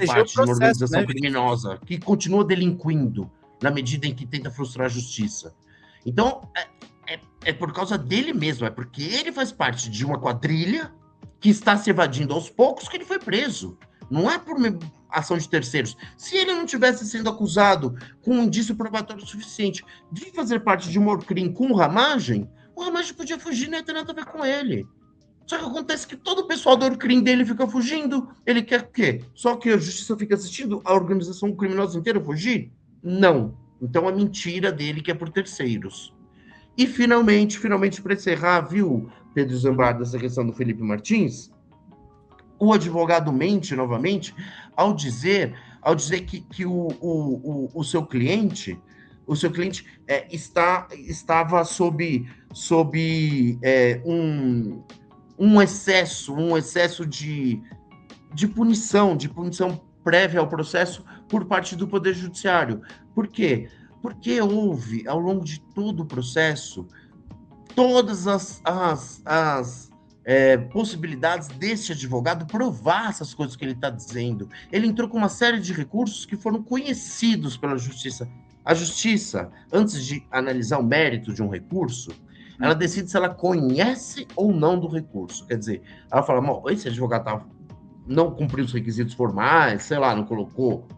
parte de uma organização criminosa que continua delinquindo na medida em que tenta frustrar a justiça. Então, é por causa dele mesmo, é porque ele faz parte de uma quadrilha que está se evadindo aos poucos que ele foi preso. Não é por ação de terceiros. Se ele não tivesse sendo acusado com um indício probatório suficiente de fazer parte de um ORCRIM com o Ramagem podia fugir, não ia ter nada a ver com ele. Só que acontece que todo o pessoal do ORCRIM dele fica fugindo. Ele quer o quê? Só que a justiça fica assistindo a organização criminosa inteira fugir? Não. Então é mentira dele que é por terceiros. E finalmente, para encerrar, viu, Pedro Zambardo, essa questão do Felipe Martins, o advogado mente novamente ao dizer que o seu cliente estava sob um excesso de punição prévia ao processo por parte do Poder Judiciário. Por quê? Porque houve, ao longo de todo o processo, todas as possibilidades deste advogado provar essas coisas que ele está dizendo. Ele entrou com uma série de recursos que foram conhecidos pela Justiça. A Justiça, antes de analisar o mérito de um recurso, ela decide se ela conhece ou não do recurso. Quer dizer, ela fala, esse advogado não cumpriu os requisitos formais, sei lá, não colocou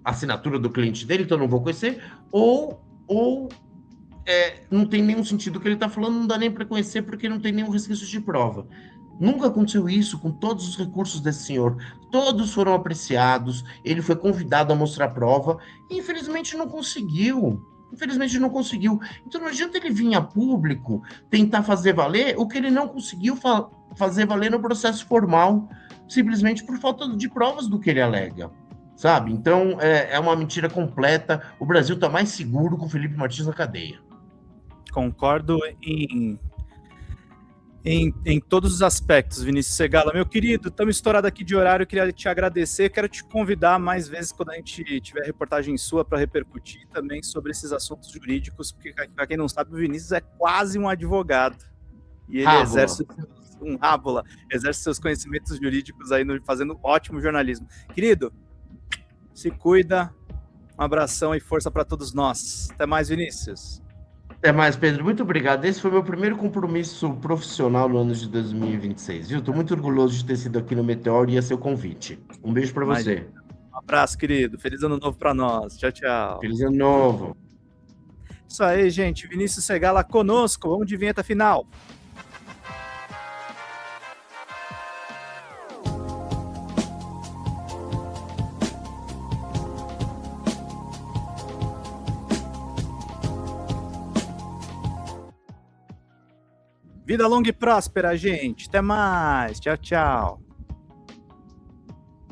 a assinatura do cliente dele, então não vou conhecer, ou não tem nenhum sentido o que ele está falando, não dá nem para conhecer porque não tem nenhum resquício de prova. Nunca aconteceu isso com todos os recursos desse senhor. Todos foram apreciados, ele foi convidado a mostrar prova e infelizmente não conseguiu. Então não adianta ele vir a público tentar fazer valer o que ele não conseguiu fazer valer no processo formal, simplesmente por falta de provas do que ele alega. Sabe? Então, é uma mentira completa. O Brasil está mais seguro com o Felipe Martins na cadeia. Concordo em todos os aspectos, Vinícius Segala. Meu querido, estamos estourados aqui de horário, eu queria te agradecer, quero te convidar mais vezes quando a gente tiver reportagem sua para repercutir também sobre esses assuntos jurídicos, porque, para quem não sabe, o Vinícius é quase um advogado. E ele exerce seus conhecimentos jurídicos aí fazendo ótimo jornalismo. Querido, se cuida, um abração e força para todos nós. Até mais, Vinícius. Até mais, Pedro. Muito obrigado. Esse foi meu primeiro compromisso profissional no ano de 2026, viu? Estou muito orgulhoso de ter sido aqui no Meteoro e a seu convite. Um beijo para você. Um abraço, querido. Feliz ano novo para nós. Tchau, tchau. Feliz ano novo. Isso aí, gente. Vinícius Segala conosco. Vamos de vinheta final. Vida longa e próspera, gente. Até mais. Tchau, tchau.